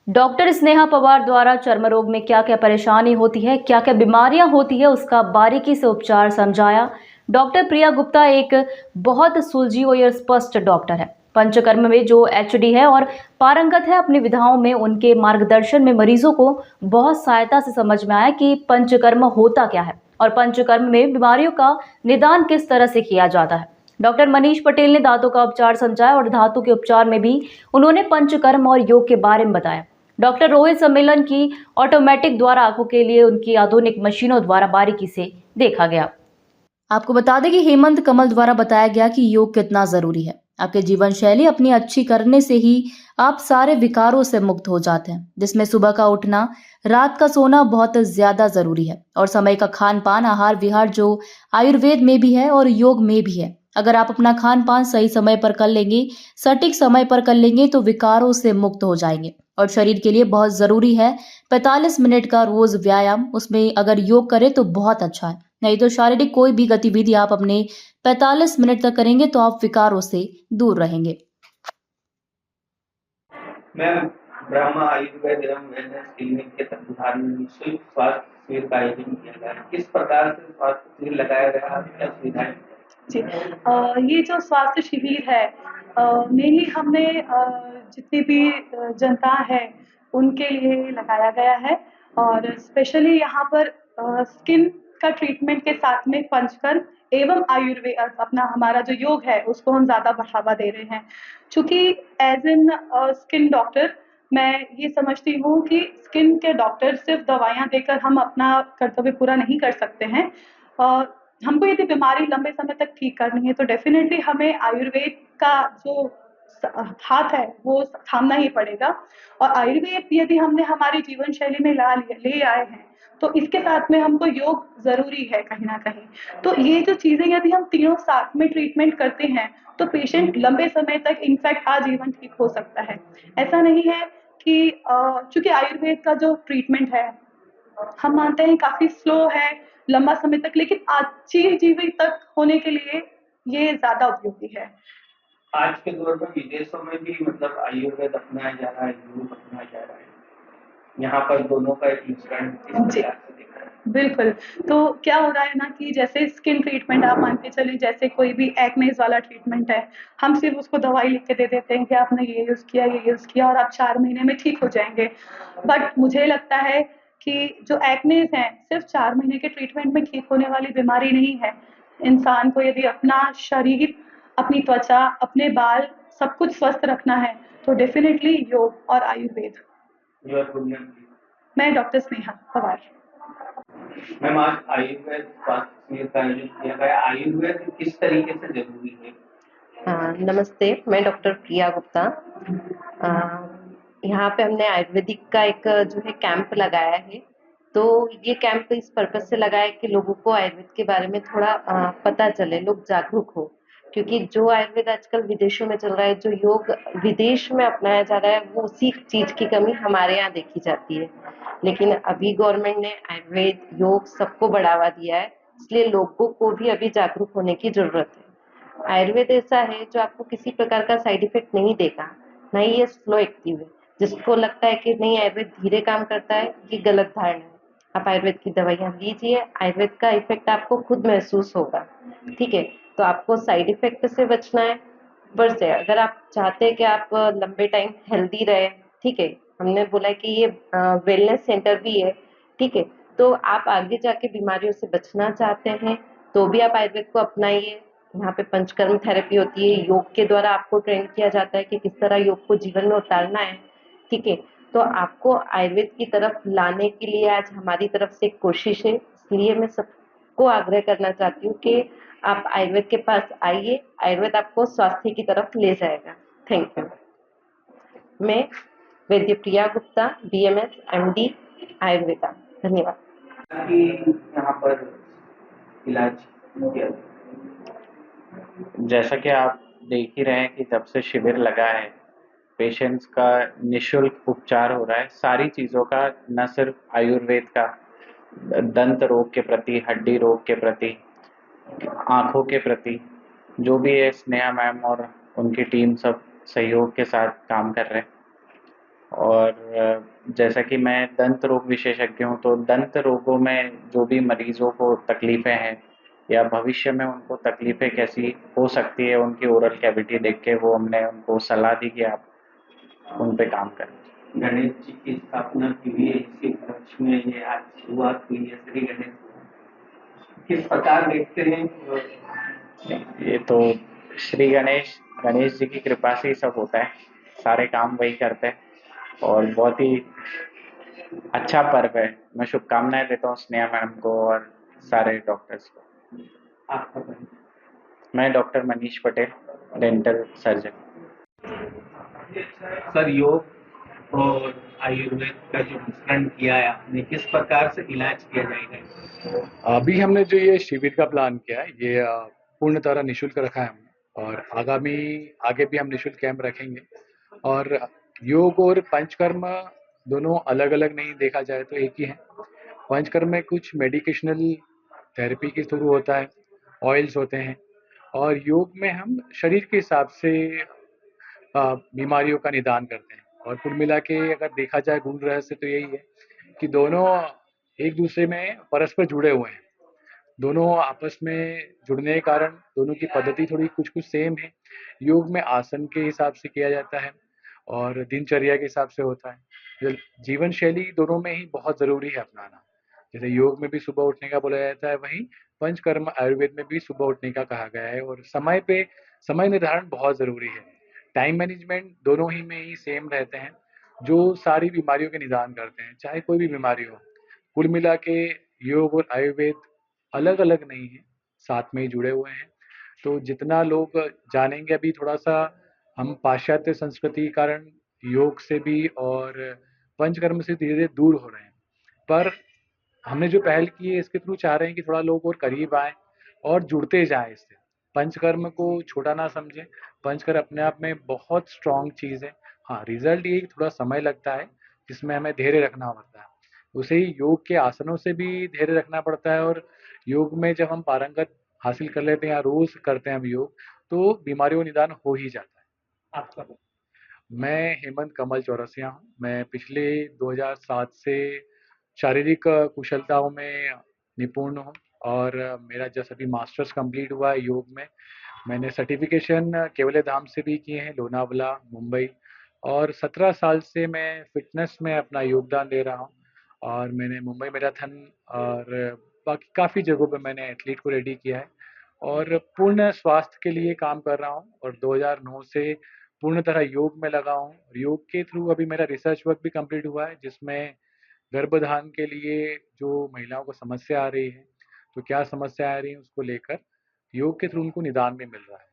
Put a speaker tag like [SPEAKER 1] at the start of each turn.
[SPEAKER 1] Doctor Sneha Pawar द्वारा चर्म रोग में क्या क्या परेशानी होती है, क्या क्या बीमारियां होती है, उसका बारीकी से उपचार समझाया। डॉक्टर प्रिया गुप्ता एक बहुत सुलझी और स्पष्ट डॉक्टर है। पंचकर्म में जो एचडी है और पारंगत है अपनी विधाओं में, उनके मार्गदर्शन में मरीजों को बहुत सहायता से समझ में आया कि पंचकर्म होता क्या है और पंचकर्म में बीमारियों का निदान किस तरह से किया जाता है। डॉक्टर मनीष पटेल ने दांतों का उपचार समझाया और धातु के उपचार में भी उन्होंने पंचकर्म और योग के बारे में बताया। डॉक्टर रोहित सम्मेलन की ऑटोमेटिक द्वारा आंखों के लिए उनकी आधुनिक मशीनों द्वारा बारीकी से देखा गया। आपको बता दें कि हेमंत कमल द्वारा बताया गया कि योग कितना जरूरी है। आपके जीवन शैली अपनी अच्छी करने से ही आप सारे विकारों से मुक्त हो जाते हैं, जिसमें सुबह का उठना, रात का सोना बहुत ज्यादा जरूरी है और समय का खान पान, आहार विहार जो आयुर्वेद में भी है और योग में भी है। अगर आप अपना खान पान सही समय पर कर लेंगे, सटीक समय पर कर लेंगे तो विकारों से मुक्त हो जाएंगे। और शरीर के लिए बहुत जरूरी है 45 मिनट का रोज व्यायाम। उसमें अगर योग करें तो बहुत अच्छा है, नहीं तो शारीरिक कोई भी गतिविधि आप अपने 45 मिनट तक करेंगे तो आप विकारों से दूर रहेंगे।
[SPEAKER 2] मैम, ब्रह्मा आयुर्वेद एवं वेलनेस क्लिनिक के तत्वाधान में निःशुल्क स्वास्थ्य शिविर का आयोजन किया गया है। किस प्रकार से स्वास्थ्य शिविर लगाया गया है, क्या सुविधाएं?
[SPEAKER 3] जी, ये जो स्वास्थ्य शिविर है, मेनली हमने जितनी भी जनता है उनके लिए लगाया गया है और स्पेशली यहाँ पर स्किन का ट्रीटमेंट के साथ में पंचकर्म एवं आयुर्वेद अपना हमारा जो योग है उसको हम ज़्यादा बढ़ावा दे रहे हैं। चूँकि एज़ एन स्किन डॉक्टर मैं ये समझती हूँ कि स्किन के डॉक्टर सिर्फ़ दवाइयाँ देकर हम अपना कर्तव्य पूरा नहीं कर सकते हैं। अ, हमको यदि बीमारी लंबे समय तक ठीक करनी है तो डेफ़िनेटली हमें आयुर्वेद का जो हाथ है वो थामना ही पड़ेगा और आयुर्वेद यदि हमने हमारी जीवन शैली में ले आए हैं तो इसके साथ में हमको योग ज़रूरी है कहीं न कहीं। तो ये जो चीज़ें यदि हम तीनों साथ में ट्रीटमेंट करते हैं तो पेशेंट लंबे समय तक इनफैक्ट आजीवन ठीक हो सकता है। ऐसा नहीं है कि चूँकि आयुर्वेद का जो ट्रीटमेंट है हम मानते हैं काफ़ी स्लो है, लंबा समय तक, लेकिन चिरजीवी तक होने के लिए ये ज़्यादा उपयोगी है।
[SPEAKER 2] आज के दौर में विदेशों में भी मतलब आयुर्वेद अपनाया जा रहा है, योग अपनाया जा रहा है। यहाँ पर दोनों का एक मिश्रण किस
[SPEAKER 3] जी,
[SPEAKER 2] प्रकार से दिख रहा है?
[SPEAKER 3] बिल्कुल। तो क्या हो रहा है ना कि जैसे स्किन ट्रीटमेंट आप मान के चलिए, जैसे कोई भी एक्नेज़ वाला ट्रीटमेंट है, हम सिर्फ़ उसको दवाई लिख के दे देते हैं कि आपने ये यूज़ किया और आप 4 महीने में ठीक हो जाएँगे। बट मुझे लगता है कि जो एक्नेज़ हैं, सिर्फ़ 4 महीने के ट्रीटमेंट में ठीक होने वाली बीमारी नहीं है। इंसान को यदि अपना शरीर, अपनी त्वचा, अपने बाल सब कुछ स्वस्थ रखना है, तो डेफ़िनिटली योग और आयुर्वेद।
[SPEAKER 2] Your good name?
[SPEAKER 3] मैं डॉक्टर स्नेहा पवार।
[SPEAKER 2] मैम, आज आयुर्वेद स्वास्थ्य शिविर का आयोजन किया गया। आयुर्वेद किस तरीके से जरूरी है?
[SPEAKER 4] नमस्ते, मैं डॉक्टर प्रिया गुप्ता। अ, यहाँ पे हमने आयुर्वेदिक का एक जो है कैंप लगाया है। तो ये कैंप इस पर्पज़ से लगाया है कि लोगों को आयुर्वेद के बारे में थोड़ा पता चले, लोग जागरूक हो। क्योंकि जो आयुर्वेद आजकल विदेशों में चल रहा है, जो योग विदेश में अपनाया जा रहा है, वो उसी चीज़ की कमी हमारे यहाँ देखी जाती है। लेकिन अभी गवर्नमेंट ने आयुर्वेद, योग सबको बढ़ावा दिया है, इसलिए लोगों को भी अभी जागरूक होने की ज़रूरत है। आयुर्वेद ऐसा है जो आपको किसी प्रकार का साइड इफेक्ट नहीं देगा, ना ही ये स्लो एक्टिव है। जिसको लगता है कि नहीं आयुर्वेद धीरे काम करता है, ये गलत धारणा है। आप आयुर्वेद की दवाइयाँ लीजिए, आयुर्वेद का इफेक्ट आपको खुद महसूस होगा। ठीक है, तो आपको साइड इफेक्ट से बचना है। ऊपर से अगर आप चाहते हैं कि आप लंबे टाइम हेल्दी रहे, ठीक है, हमने बोला है कि ये वेलनेस सेंटर भी है, ठीक है, तो आप आगे जाके बीमारियों से बचना चाहते हैं तो भी आप आयुर्वेद को अपनाइए। यहाँ पे पंचकर्म थेरेपी होती है, योग के द्वारा आपको ट्रेन किया जाता है कि किस तरह योग को जीवन में उतारना है, ठीक है। तो आपको आयुर्वेद की तरफ लाने के लिए आज हमारी तरफ से एक कोशिश है, इसलिए मैं सबको आग्रह करना चाहती हूँ कि आप आयुर्वेद के पास आइए, आयुर्वेद आपको स्वास्थ्य की तरफ ले जाएगा। Thank you. मैं वैद्य प्रिया गुप्ता, BMS MD आयुर्वेदा। धन्यवाद।
[SPEAKER 2] कि यहाँ पर इलाज किया।
[SPEAKER 5] जैसा कि आप देख ही रहे हैं कि जब से शिविर लगा है, पेशेंट्स का निःशुल्क उपचार हो रहा है सारी चीज़ों का, न सिर्फ आयुर्वेद का, दंत रोग के प्रति, हड्डी रोग के प्रति, आँखों के प्रति, जो भी है स्नेहा मैम और उनकी टीम सब सहयोग के साथ काम कर रहे हैं। और जैसा कि मैं दंत रोग विशेषज्ञ हूँ, तो दंत रोगों में जो भी मरीजों को तकलीफ़ें हैं या भविष्य में उनको तकलीफ़ें कैसी हो सकती है उनकी ओरल कैविटी देख के, वो हमने उनको सलाह दी कि आप उन पे काम करें।
[SPEAKER 2] गणेश जी की स्थापना की हुई है, इसी उपलक्ष्य में ये आज शुरुआत हुई है श्री गणेश। किस प्रकार देखते हैं?
[SPEAKER 5] ये तो श्री गणेश गणेश जी की कृपा से ही सब होता है, सारे काम वही करते हैं और बहुत ही अच्छा पर्व है। मैं शुभकामनाएं देता हूँ स्नेहा मैडम को और सारे डॉक्टर्स को।
[SPEAKER 2] आपका परिचय?
[SPEAKER 5] मैं doctor Manish Patel, dental surgeon.
[SPEAKER 2] Sir, योग और आयुर्वेद का जो मिश्रण किया है आपने, किस प्रकार से इलाज किया जाएगा?
[SPEAKER 6] अभी हमने जो ये शिविर का प्लान किया है ये पूर्ण तरह निशुल्क रखा है हमने, और आगे भी हम निशुल्क कैंप रखेंगे। और योग और पंचकर्म दोनों अलग अलग नहीं, देखा जाए तो एक ही है। पंचकर्म में कुछ मेडिकेशनल थेरेपी के थ्रू होता है, ऑयल्स होते हैं, और योग में हम शरीर के हिसाब से बीमारियों का निदान करते हैं। और कुल मिला के अगर देखा जाए गुण रहस्य तो यही है कि दोनों एक दूसरे में परस्पर जुड़े हुए हैं। दोनों आपस में जुड़ने के कारण दोनों की पद्धति थोड़ी कुछ कुछ सेम है। योग में आसन के हिसाब से किया जाता है और दिनचर्या के हिसाब से होता है। जीवन शैली दोनों में ही बहुत ज़रूरी है अपनाना। जैसे योग में भी सुबह उठने का बोला जाता है, वहीं पंचकर्म आयुर्वेद में भी सुबह उठने का कहा गया है। और समय निर्धारण बहुत ज़रूरी है। टाइम मैनेजमेंट दोनों ही में ही सेम रहते हैं, जो सारी बीमारियों के निदान करते हैं, चाहे कोई भी बीमारी हो। कुल मिला के योग और आयुर्वेद अलग अलग नहीं है, साथ में ही जुड़े हुए हैं। तो जितना लोग जानेंगे, अभी थोड़ा सा हम पाश्चात्य संस्कृति के कारण योग से भी और पंचकर्म से धीरे धीरे दूर हो रहे हैं। पर हमने जो पहल की है इसके थ्रू चाह रहे हैं कि थोड़ा लोग और करीब आए और जुड़ते जाएं इससे। पंचकर्म को छोटा ना समझें। पंचकर्म अपने आप में बहुत स्ट्रांग चीज़ है। हाँ, रिजल्ट ये थोड़ा समय लगता है, जिसमें हमें धैर्य रखना पड़ता है। उसे ही योग के आसनों से भी धैर्य रखना पड़ता है। और योग में जब हम पारंगत हासिल कर लेते हैं या रोज करते हैं हम योग, तो बीमारियों का निदान हो ही जाता है।
[SPEAKER 2] आपका?
[SPEAKER 6] मैं हेमंत कमल चौरसिया हूँ। मैं पिछले 2007 से शारीरिक कुशलताओं में निपुण हूँ, और मेरा जस्ट अभी मास्टर्स कंप्लीट हुआ है योग में। मैंने सर्टिफिकेशन केवले धाम से भी किए हैं, लोनावला, मुंबई। और 17 साल से मैं फिटनेस में अपना योगदान दे रहा हूँ। और मैंने मुंबई मैराथन और बाकी काफ़ी जगहों पे मैंने एथलीट को रेडी किया है, और पूर्ण स्वास्थ्य के लिए काम कर रहा हूँ। और 2009 से पूर्ण तरह योग में लगा हूँ। योग के थ्रू अभी मेरा रिसर्च वर्क भी कंप्लीट हुआ है, जिसमें गर्भधारण के लिए जो महिलाओं को समस्या आ रही है, तो क्या समस्या आ रही है उसको लेकर योग के थ्रू उनको निदान भी मिल रहा है।